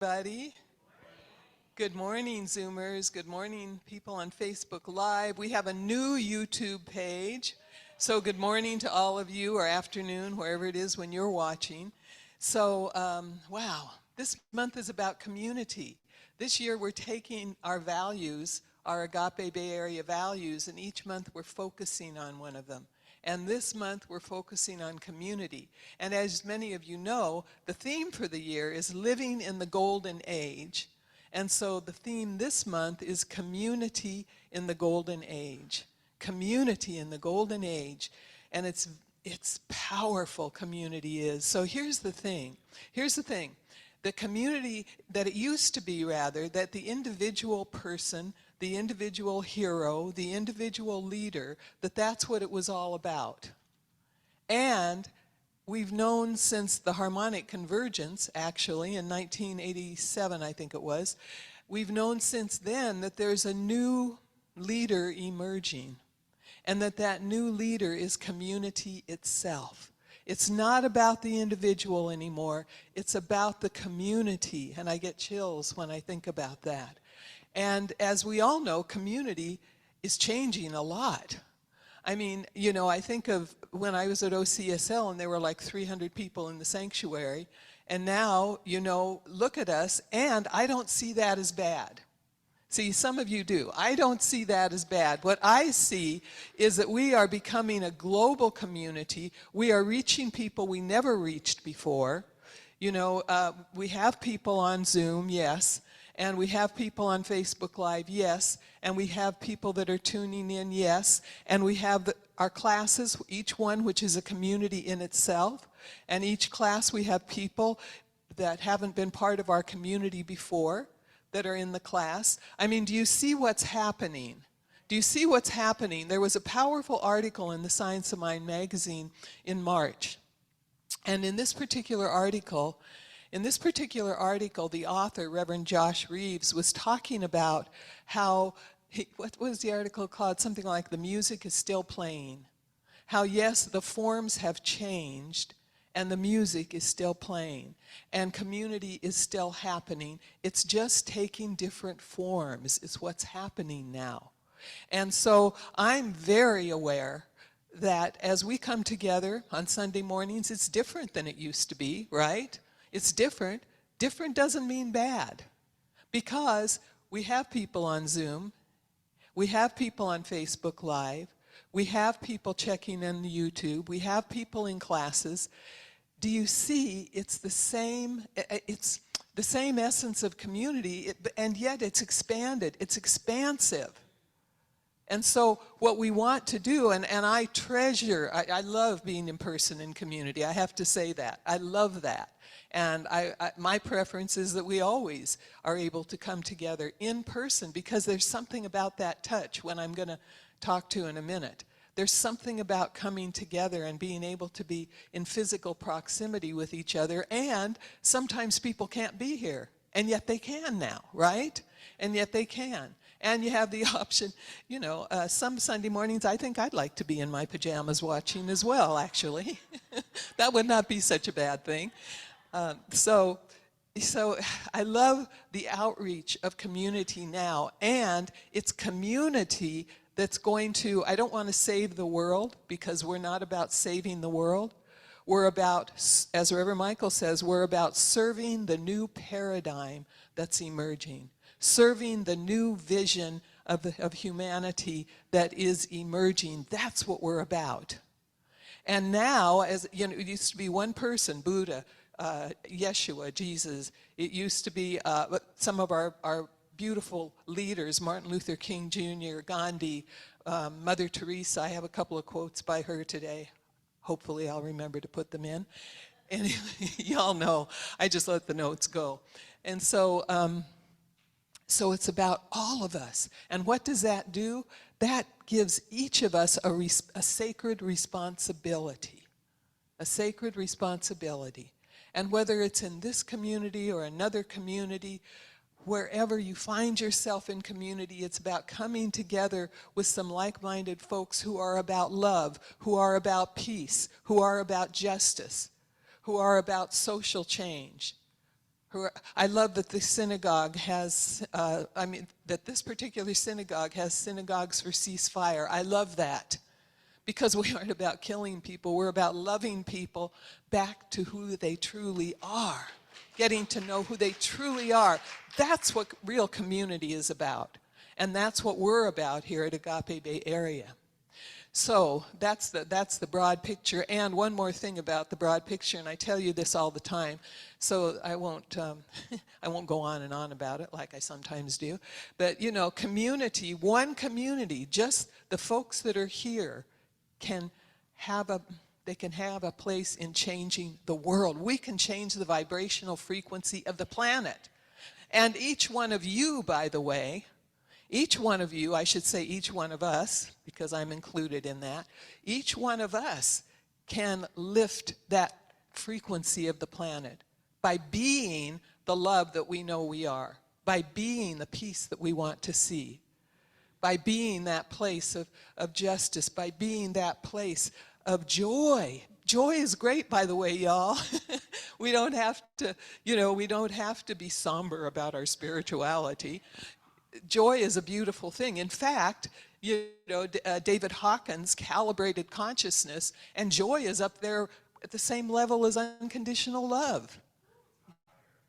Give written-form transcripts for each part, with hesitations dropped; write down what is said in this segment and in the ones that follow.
Buddy. Good morning, Zoomers. Good morning, people on Facebook Live. We have a new YouTube page. So good morning to all of you, or afternoon, wherever it is when you're watching. So, wow, this month is about community. This year we're taking our values, our Agape Bay Area values, and each month we're focusing on one of them. And this month we're focusing on community. And as many of you know, the theme for the year is living in the golden age. And so the theme this month is community in the golden age. Community in the golden age. And it's powerful, community is. So here's the thing. The community that it used to be, rather, that the individual person, the individual hero, the individual leader, that's what it was all about. And we've known since the harmonic convergence, actually, in 1987, I think it was, we've known since then that there's a new leader emerging, and that new leader is community itself. It's not about the individual anymore, it's about the community, and I get chills when I think about that. And as we all know, community is changing a lot. I mean, you know, I think of when I was at OCSL and there were like 300 people in the sanctuary, and now, you know, look at us, and I don't see that as bad. See, some of you do. I don't see that as bad. What I see is that we are becoming a global community. We are reaching people we never reached before. You know, we have people on Zoom, yes, and we have people on Facebook Live, yes, and we have people that are tuning in, yes, and we have our classes, each one which is a community in itself, and each class we have people that haven't been part of our community before that are in the class. I mean, do you see what's happening? Do you see what's happening? There was a powerful article in the Science of Mind magazine in March. And in this particular article, the author, Reverend Josh Reeves, was talking about how, what was the article called? Something like the music is still playing. How, yes, the forms have changed, and the music is still playing, and community is still happening. It's just taking different forms is what's happening now. And so I'm very aware that as we come together on Sunday mornings, it's different than it used to be, right? It's different. Different doesn't mean bad, because we have people on Zoom, we have people on Facebook Live, we have people checking in YouTube, we have people in classes. Do you see, it's the same essence of community, and yet it's expanded, it's expansive. And so what we want to do, and I treasure, I love being in person in community, I have to say that. I love that. And my preference is that we always are able to come together in person, because there's something about that touch, when I'm going to talk to in a minute. There's something about coming together and being able to be in physical proximity with each other, and sometimes people can't be here, and yet they can now, right? And yet they can. And you have the option, you know, some Sunday mornings I think I'd like to be in my pajamas watching as well, actually. That would not be such a bad thing. So I love the outreach of community now, and it's community that's going to, I don't want to save the world, because we're not about saving the world. We're about, as Reverend Michael says, we're about serving the new paradigm that's emerging, serving the new vision of humanity that is emerging. That's what we're about. And now, as you know, it used to be one person, Buddha, Yeshua, Jesus. It used to be some of our beautiful leaders, Martin Luther King Jr., Gandhi, Mother Teresa. I have a couple of quotes by her today. Hopefully I'll remember to put them in. And y'all know, I just let the notes go. And so, so it's about all of us. And what does that do? That gives each of us a sacred responsibility. A sacred responsibility. And whether it's in this community or another community, wherever you find yourself in community, it's about coming together with some like-minded folks who are about love, who are about peace, who are about justice, who are about social change. I love that the synagogue has, that this particular synagogue has synagogues for ceasefire. I love that. Because we aren't about killing people, we're about loving people back to who they truly are. Getting to know who they truly are. That's what real community is about. And that's what we're about here at Agape Bay Area. So that's the broad picture. And one more thing about the broad picture, and I tell you this all the time, so I won't go on and on about it like I sometimes do. But you know, community, one community, just the folks that are here can have a place in changing the world. We can change the vibrational frequency of the planet. And each one of you, by the way, each one of you, I should say each one of us, because I'm included in that, each one of us can lift that frequency of the planet by being the love that we know we are, by being the peace that we want to see, by being that place of justice, by being that place of joy. Joy is great, by the way, y'all. We don't have to, we don't have to be somber about our spirituality. Joy is a beautiful thing. In fact, David Hawkins calibrated consciousness, and joy is up there at the same level as unconditional love.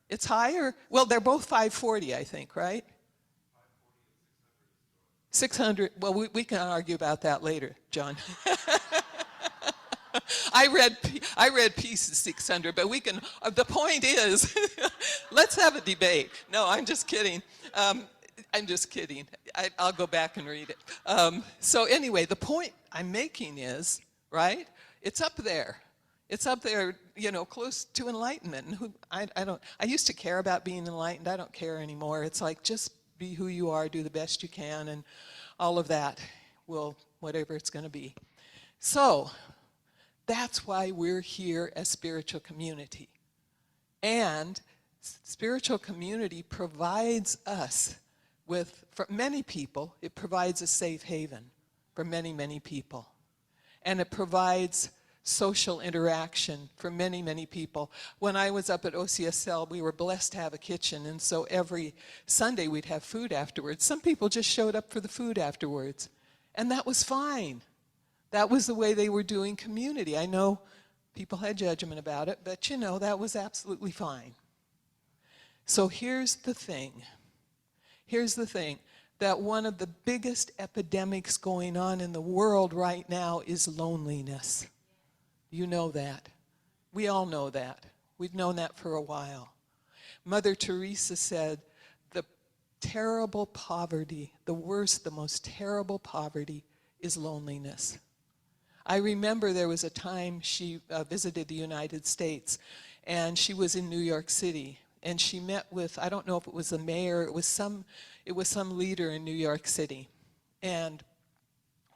It's higher. Well, they're both 540, I think, right? 600. Well, we can argue about that later, John. I read Peace is 600, but we can. The point is, let's have a debate. No, I'm just kidding. I'm just kidding. I'll go back and read it. So anyway, the point I'm making is, right? It's up there. It's up there, close to enlightenment. And I used to care about being enlightened. I don't care anymore. It's like, just be who you are, do the best you can, and all of that will, whatever it's going to be. So that's why we're here as spiritual community. And spiritual community provides us with, for many people, it provides a safe haven for many, many people. And it provides social interaction for many, many people. When I was up at OCSL, we were blessed to have a kitchen, and so every Sunday we'd have food afterwards. Some people just showed up for the food afterwards, and that was fine. That was the way they were doing community. I know people had judgment about it, but that was absolutely fine. So here's the thing. Here's the thing, that one of the biggest epidemics going on in the world right now is loneliness. You know that. We all know that. We've known that for a while. Mother Teresa said, the terrible poverty, the worst, the most terrible poverty is loneliness. I remember there was a time she visited the United States, and she was in New York City, and she met with, I don't know if it was the mayor, it was some leader in New York City. And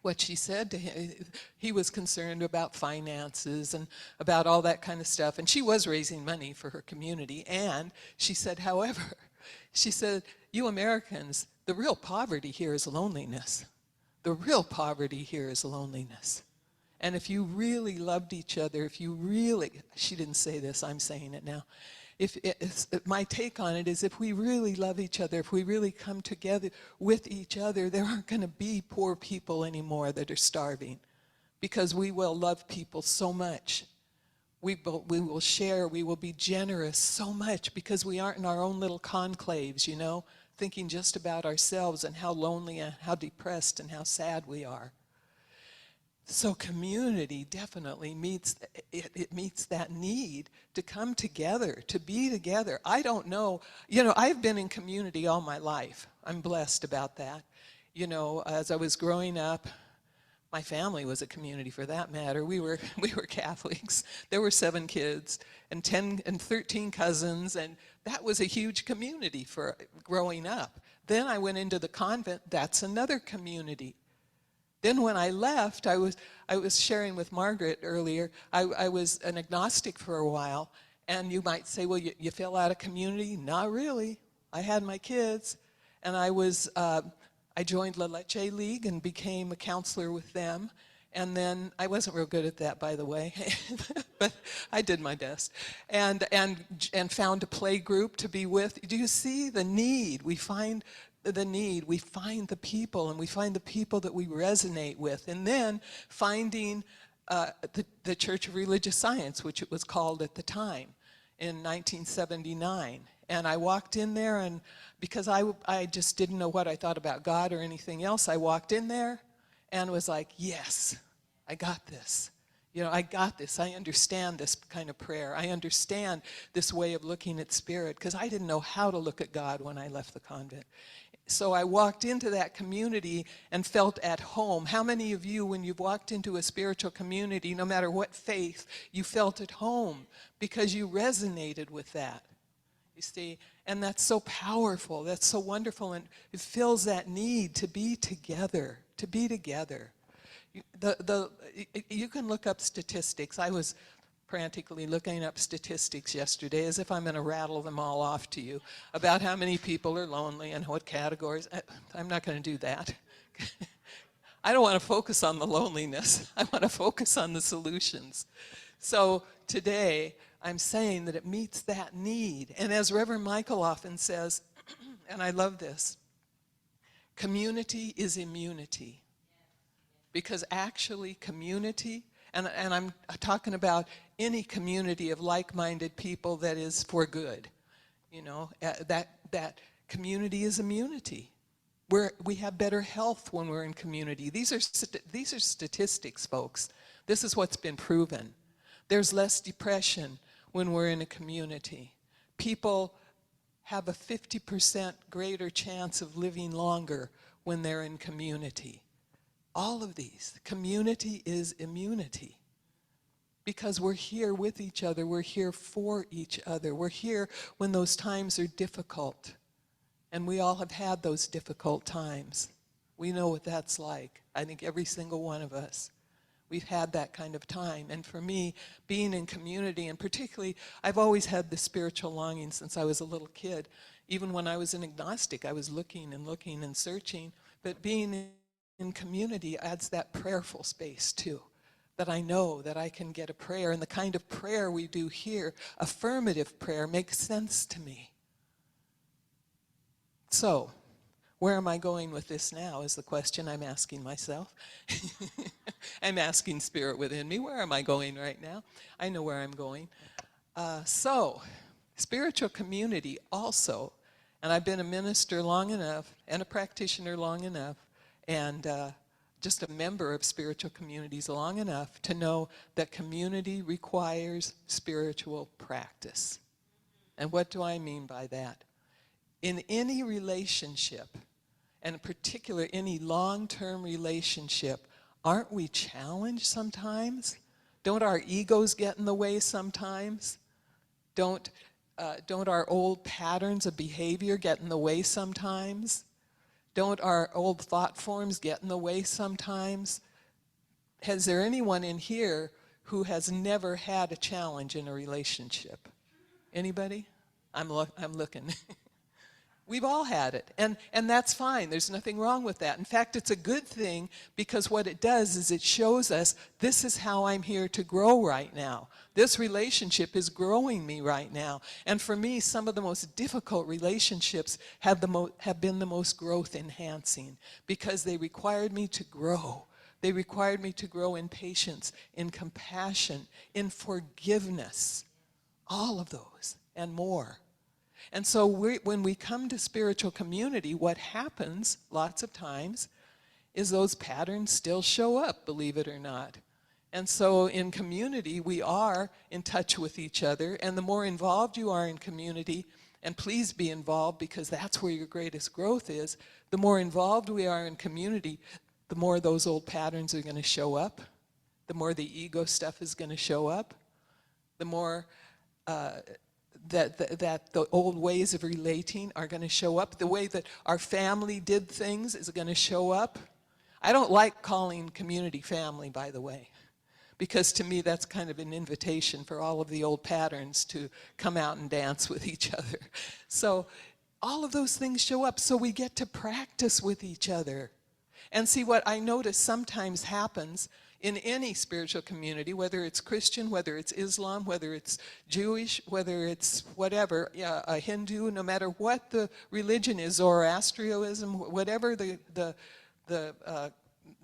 what she said to him, he was concerned about finances and about all that kind of stuff. And she was raising money for her community. And she said, however, she said, you Americans, the real poverty here is loneliness. The real poverty here is loneliness. And if you really loved each other, if you really, she didn't say this, I'm saying it now. My take on it is, if we really love each other, if we really come together with each other, there aren't going to be poor people anymore that are starving, because we will love people so much. We will share, we will be generous so much, because we aren't in our own little conclaves, thinking just about ourselves and how lonely and how depressed and how sad we are. So community definitely meets that need to come together, to be together. I don't know, I've been in community all my life. I'm blessed about that. As I was growing up, my family was a community for that matter. We were Catholics. There were 7 kids and 13 cousins, and that was a huge community for growing up. Then I went into the convent. That's another community. Then when I left, I was sharing with Margaret earlier, I was an agnostic for a while, and you might say, well, you fell out of community? Not really. I had my kids, and I joined La Leche League and became a counselor with them, And then I wasn't real good at that, by the way, but I did my best. And found a play group to be with. Do you see the need? We find the need. We find the people, and we find the people that we resonate with. And then finding the Church of Religious Science, which it was called at the time, in 1979. And I walked in there, and because I just didn't know what I thought about God or anything else, I walked in there and was like, yes, I got this. You know, I got this. I understand this kind of prayer. I understand this way of looking at spirit, because I didn't know how to look at God when I left the convent. So I walked into that community and felt at home. How many of you, when you've walked into a spiritual community, no matter what faith, you felt at home because you resonated with that? You see, and that's so powerful. That's so wonderful, and it fills that need to be together, to be together. You can look up statistics. I was frantically looking up statistics yesterday as if I'm going to rattle them all off to you about how many people are lonely and what categories. I'm not going to do that. I don't want to focus on the loneliness. I want to focus on the solutions. So today, I'm saying that it meets that need. And as Reverend Michael often says, and I love this, community is immunity. Because actually community, and I'm talking about any community of like-minded people that is for good, you know, that community is immunity. We have better health when we're in community. These are statistics, folks. This is what's been proven. There's less depression when we're in a community. People have a 50% greater chance of living longer when they're in community. All of these. Community is immunity. Because we're here with each other. We're here for each other. We're here when those times are difficult. And we all have had those difficult times. We know what that's like. I think every single one of us. We've had that kind of time. And for me, being in community, and particularly, I've always had this spiritual longing since I was a little kid. Even when I was an agnostic, I was looking and searching. But being in community adds that prayerful space too. That I know that I can get a prayer. And the kind of prayer we do here, affirmative prayer, makes sense to me. So, where am I going with this now is the question I'm asking myself. I'm asking spirit within me, where am I going right now? I know where I'm going. So, spiritual community also, and I've been a minister long enough, and a practitioner long enough, and just a member of spiritual communities long enough to know that community requires spiritual practice. And what do I mean by that? In any relationship, and in particular any long-term relationship, aren't we challenged sometimes? Don't our egos get in the way sometimes? Don't our old patterns of behavior get in the way sometimes? Don't our old thought forms get in the way sometimes? Has there anyone in here who has never had a challenge in a relationship? Anybody? I'm looking. We've all had it, and that's fine. There's nothing wrong with that. In fact, it's a good thing, because what it does is it shows us this is how I'm here to grow right now. This relationship is growing me right now. And for me, some of the most difficult relationships have been the most growth enhancing, because they required me to grow. They required me to grow in patience, in compassion, in forgiveness, all of those and more. And so when we come to spiritual community, what happens lots of times is those patterns still show up, believe it or not. And so in community, we are in touch with each other. And the more involved you are in community, and please be involved because that's where your greatest growth is, the more involved we are in community, the more those old patterns are going to show up, the more the ego stuff is going to show up, the more that the old ways of relating are going to show up. The way that our family did things is going to show up. I don't like calling community family, by the way, because to me that's kind of an invitation for all of the old patterns to come out and dance with each other. So all of those things show up, so we get to practice with each other. And see, what I notice sometimes happens in any spiritual community, whether it's Christian, whether it's Islam, whether it's Jewish, whether it's whatever, a Hindu, no matter what the religion is, Zoroastrianism, whatever the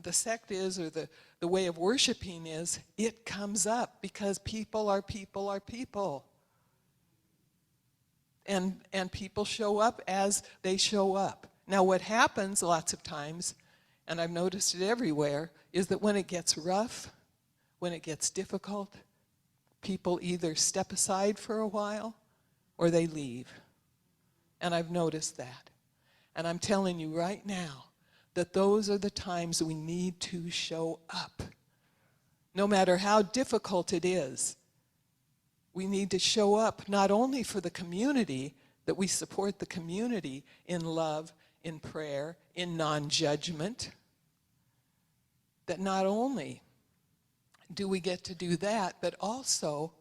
sect is, or the way of worshiping is, it comes up because people are people are people. And people show up as they show up. Now what happens lots of times, and I've noticed it everywhere, is that when it gets rough, when it gets difficult, people either step aside for a while or they leave. And I've noticed that. And I'm telling you right now that those are the times we need to show up. No matter how difficult it is, we need to show up not only for the community, that we support the community in love, in prayer, in non-judgment, that not only do we get to do that, but also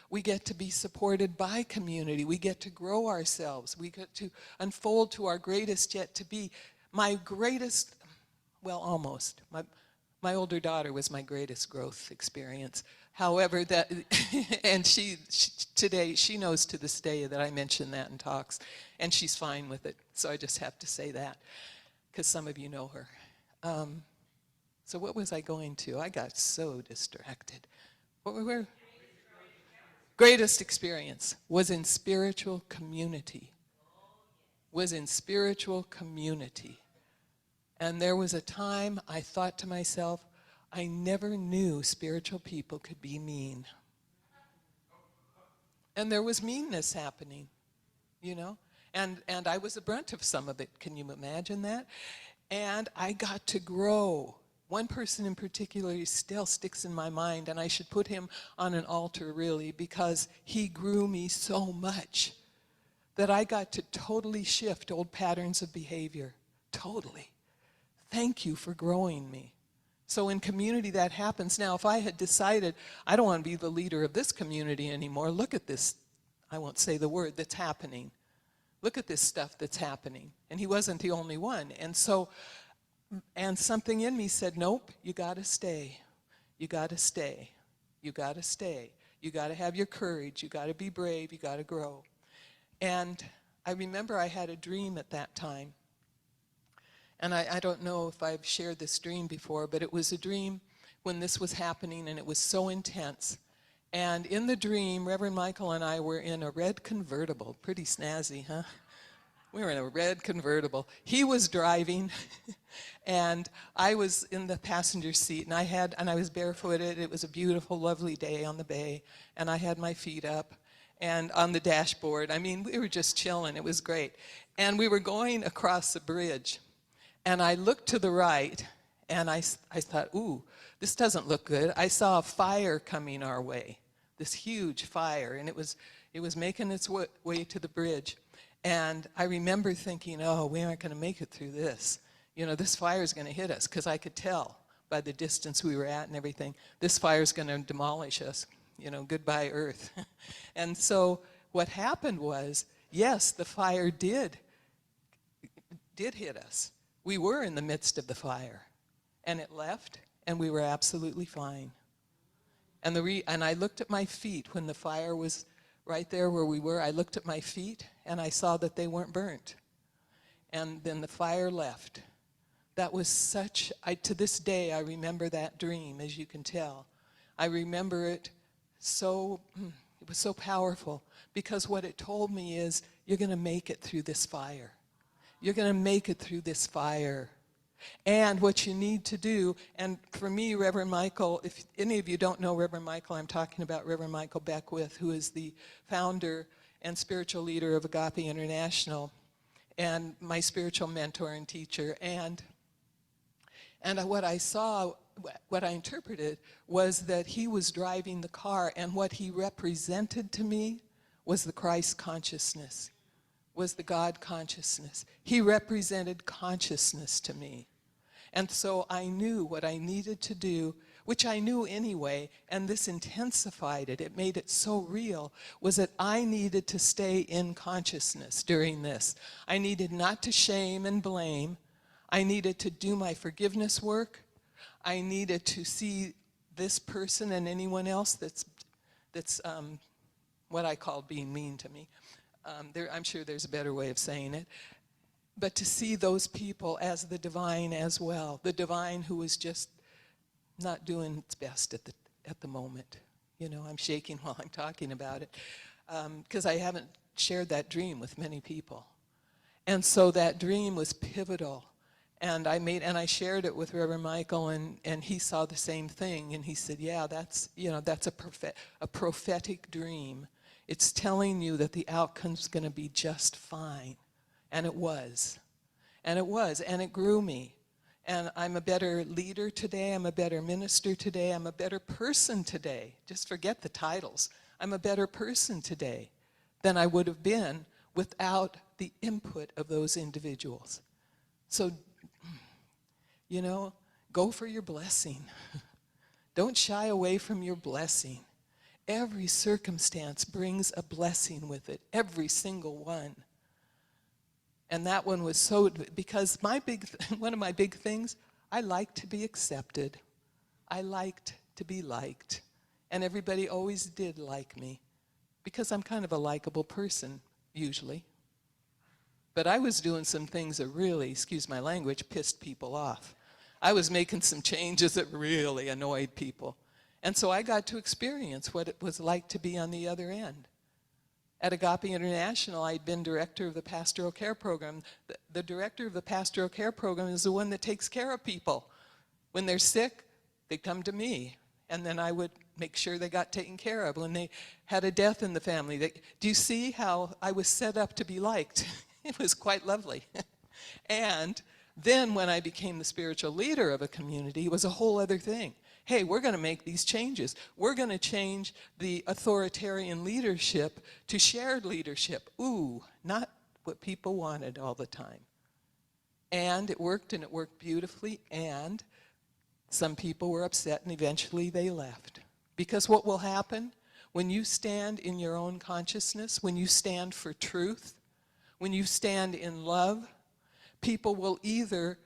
we get to be supported by community. We get to grow ourselves. We get to unfold to our greatest yet to be. My greatest, well, almost. My older daughter was my greatest growth experience. However, that, and she today, she knows to this day that I mention that in talks, and she's fine with it. So I just have to say that, because some of you know her. So what was I going to? I got so distracted. What were we? Greatest experience was in spiritual community. Was in spiritual community. And there was a time I thought to myself, I never knew spiritual people could be mean. And there was meanness happening, you know? And I was the brunt of some of it. Can you imagine that? And I got to grow. One person in particular still sticks in my mind, and I should put him on an altar, really, because he grew me so much that I got to totally shift old patterns of behavior. Totally. Thank you for growing me. So in community that happens. Now, if I had decided I don't want to be the leader of this community anymore, look at this, I won't say the word, that's happening. Look at this stuff that's happening. And he wasn't the only one. And so, and something in me said, nope, you got to stay. You got to stay. You got to stay. You got to have your courage. You got to be brave. You got to grow. And I remember I had a dream at that time. And I don't know if I've shared this dream before, but it was a dream when this was happening, and it was so intense. And in the dream, Reverend Michael and I were in a red convertible. Pretty snazzy, huh? We were in a red convertible. He was driving, and I was in the passenger seat, and I was barefooted. It was a beautiful, lovely day on the bay, and I had my feet up and on the dashboard. I mean, we were just chilling. It was great. And we were going across the bridge. And I looked to the right, and I thought, ooh, this doesn't look good. I saw a fire coming our way, this huge fire, and it was making its way to the bridge. And I remember thinking, oh, we aren't going to make it through this. You know, this fire is going to hit us, because I could tell by the distance we were at and everything, this fire is going to demolish us. You know, goodbye, Earth. And so what happened was, yes, the fire did hit us. We were in the midst of the fire, and it left, and we were absolutely fine. And I looked at my feet when the fire was right there where we were. I looked at my feet, and I saw that they weren't burnt. And then the fire left. That was such, to this day, I remember that dream, as you can tell. I remember it so, it was so powerful, because what it told me is, you're going to make it through this fire. You're going to make it through this fire. And what you need to do, and for me, Reverend Michael, if any of you don't know Reverend Michael, I'm talking about Reverend Michael Beckwith, who is the founder and spiritual leader of Agape International, and my spiritual mentor and teacher. And what I saw, what I interpreted, was that he was driving the car, and what he represented to me was the Christ consciousness. Was the God consciousness. He represented consciousness to me. And so I knew what I needed to do, which I knew anyway, and this intensified it. It made it so real, was that I needed to stay in consciousness during this. I needed not to shame and blame. I needed to do my forgiveness work. I needed to see this person and anyone else that's what I call being mean to me. I'm sure there's a better way of saying it. But to see those people as the divine as well, the divine who is just not doing its best at the moment. You know, I'm shaking while I'm talking about it because I haven't shared that dream with many people. And so that dream was pivotal. And I shared it with Reverend Michael, and he saw the same thing. And he said, yeah, that's a prophetic dream. It's telling you that the outcome's going to be just fine. And it was. And it was. And it grew me. And I'm a better leader today. I'm a better minister today. I'm a better person today. Just forget the titles. I'm a better person today than I would have been without the input of those individuals. So, you know, go for your blessing. Don't shy away from your blessing. Every circumstance brings a blessing with it, every single one. And that one was so, because one of my big things, I like to be accepted. I liked to be liked. And everybody always did like me, because I'm kind of a likable person, usually. But I was doing some things that really, excuse my language, pissed people off. I was making some changes that really annoyed people. And so I got to experience what it was like to be on the other end. At Agape International, I'd been director of the pastoral care program. The director of the pastoral care program is the one that takes care of people. When they're sick, they come to me, and then I would make sure they got taken care of. When they had a death in the family, do you see how I was set up to be liked? It was quite lovely. And then when I became the spiritual leader of a community, it was a whole other thing. Hey, we're going to make these changes. We're going to change the authoritarian leadership to shared leadership. Ooh, not what people wanted all the time. And it worked beautifully, and some people were upset, and eventually they left. Because what will happen when you stand in your own consciousness, when you stand for truth, when you stand in love, people will either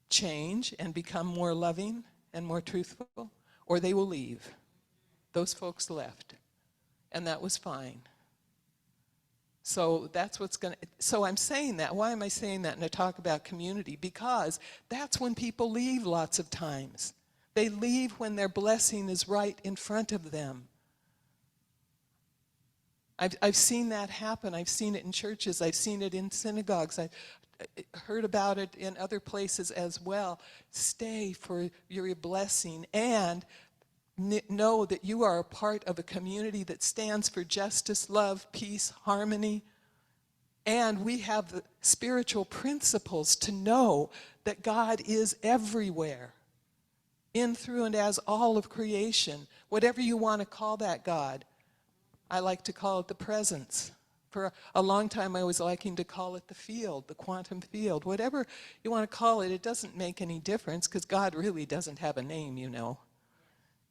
change and become more loving and more truthful, or they will leave. Those folks left, and that was fine. So that's what's going to, so I'm saying that. Why am I saying that in a talk about community? Because that's when people leave lots of times. They leave when their blessing is right in front of them. I've seen that happen. I've seen it in churches. I've seen it in synagogues. I've heard about it in other places as well. Stay for your blessing and know that you are a part of a community that stands for justice, love, peace, harmony. And we have the spiritual principles to know that God is everywhere, in, through, and as all of creation. Whatever you want to call that God. I like to call it the presence. For a long time I was liking to call it the field, the quantum field. Whatever you want to call it, it doesn't make any difference, because God really doesn't have a name, you know.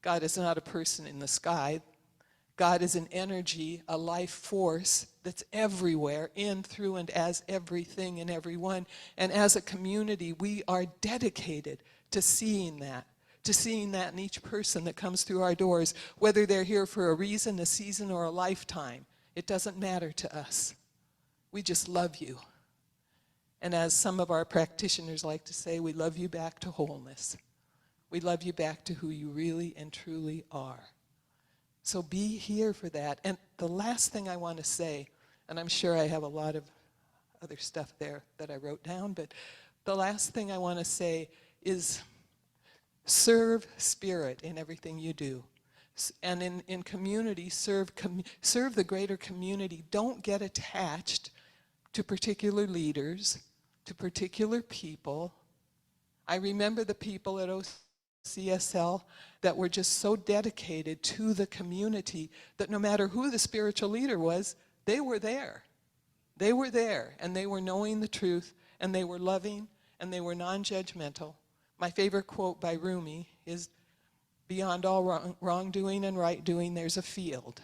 God is not a person in the sky. God is an energy, a life force that's everywhere, in, through, and as everything and everyone. And as a community, we are dedicated to seeing that in each person that comes through our doors, whether they're here for a reason, a season, or a lifetime. It doesn't matter to us. We just love you. And as some of our practitioners like to say, we love you back to wholeness. We love you back to who you really and truly are. So be here for that. And the last thing I want to say, and I'm sure I have a lot of other stuff there that I wrote down, but the last thing I want to say is serve spirit in everything you do. And in community, serve the greater community. Don't get attached to particular leaders, to particular people. I remember the people at OCSL that were just so dedicated to the community that no matter who the spiritual leader was, they were there. They were there, and they were knowing the truth, and they were loving, and they were non-judgmental. My favorite quote by Rumi is, "Beyond all wrongdoing and right doing, there's a field.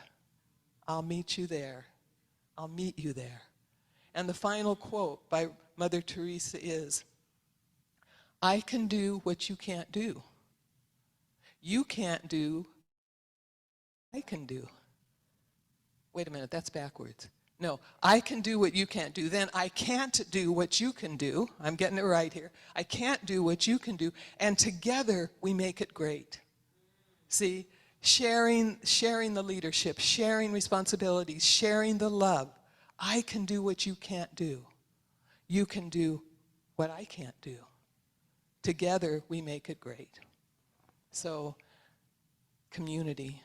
I'll meet you there. I'll meet you there." And the final quote by Mother Teresa is, "I can do what you can't do. You can't do, I can do. Wait a minute, that's backwards. No, I can do what you can't do. Then I can't do what you can do. I'm getting it right here. I can't do what you can do. And together we make it great. See, sharing the leadership, sharing responsibilities, sharing the love. I can do what you can't do. You can do what I can't do. Together we make it great. So, community.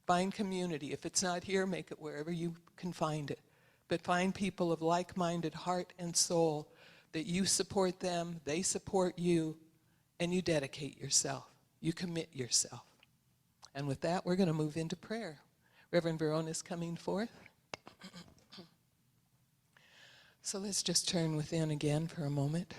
Find community. If it's not here, make it wherever you can find it. But find people of like-minded heart and soul that you support them, they support you, and you dedicate yourself. You commit yourself. And with that, we're going to move into prayer. Reverend Verona is coming forth. So let's just turn within again for a moment.